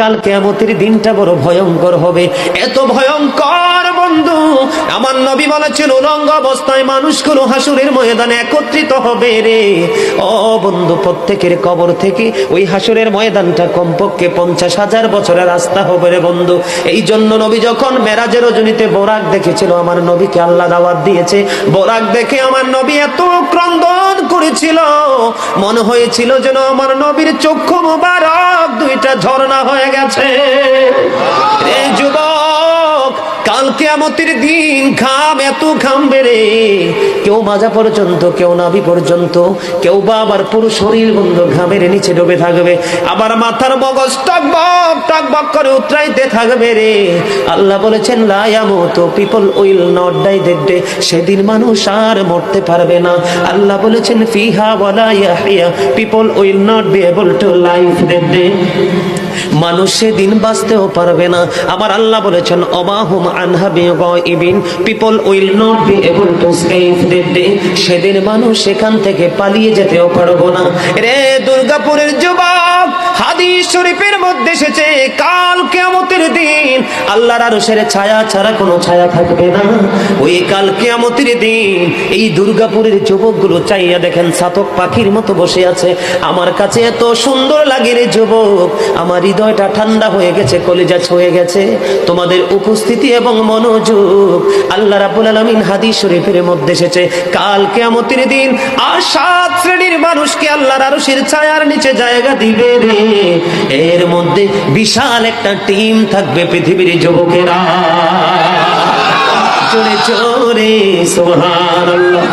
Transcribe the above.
কাল কিয়ামতের দিনটা বড় ভয়ঙ্কর হবে, এত ভয়ঙ্কর বন্ধু। আমার নবী বলেছেন উলঙ্গ অবস্থায় মানুষগুলো হাসুরের ময়দানে একত্রিত হবে রে। ও বন্ধু, প্রত্যেকের কবর থেকে ওই হাসুরের ময়দানটা কমপক্ষে 50,000 বছরের রাস্তা হবে রে বন্ধু। এই জন্য নবী যখন মেরাজের রজনীতে বোরাক দেখেছিল, আমার নবীকে আল্লাহ দাওয়াত দিয়েছে, বোরাক দেখে আমার নবী এত ক্রন্দন করেছিল, মনে হয়েছিল যেন আমার নবীর চক্ষু মুবারক দুইটা ঝর্ণা হয়ে গেছে। রে যুবক, কাল কিয়ামতের দিন ঘাম এত ঘামবে রে, কেউ মাজা পর্যন্ত, কেউ নাভি পর্যন্ত, কেউ বা আবার পুরো শরীর বন্ধু ঘামের নিচে ডুবে থাকবে, আবার মাথার মগজ টকবক টকবক করে উতরাইতে থাকবে রে। আল্লাহ বলেছেন লা ইয়ামুতু, people will not die that day, সেদিন মানুষ আর মরতে পারবে না। আল্লাহ বলেছেন ফিহা ওয়ালা ইয়াহইয়া, people will not be able to live that day, মানুষ সেদিন বাঁচতেও পারবে না। আমার আল্লাহ বলেছেন অমাহুম আনহা বিগাইবিন, people will not be able to escape that day, সেদিন মানুষ সেখান থেকে পালিয়ে যেতেও পারবো না। রে দুর্গাপুরের যুবক, হাদিস শরীফের মধ্যে এসেছে কাল কিয়ামতের দিন আল্লাহর আরশের ছায়া ছাড়া কোনো ছায়া থাকবে না। ওই কাল কিয়ামতের দিন এই দুর্গাপুরের যুবকগুলো চাইয়া দেখেন চাতক পাখির মতো বসে আছে। আমার কাছে এত সুন্দর লাগে রে যুবক, আমার হৃদয়টা ঠান্ডা হয়ে গেছে, কলিজা ছুঁয়ে গেছে তোমাদের উপস্থিতি এবং মনোযোগ। আল্লাহ রাব্বুল আলামিন হাদিস শরীফের মধ্যে এসেছে কাল কিয়ামতের দিন আর 7 শ্রেণীর মানুষকে আল্লাহর আরশের ছায়ার নিচে জায়গা দিবে রে। এর মধ্যে বিশাল একটা টিম থাকবে পৃথিবীর যুবকেরা। জোরে জোরে সুবহানাল্লাহ।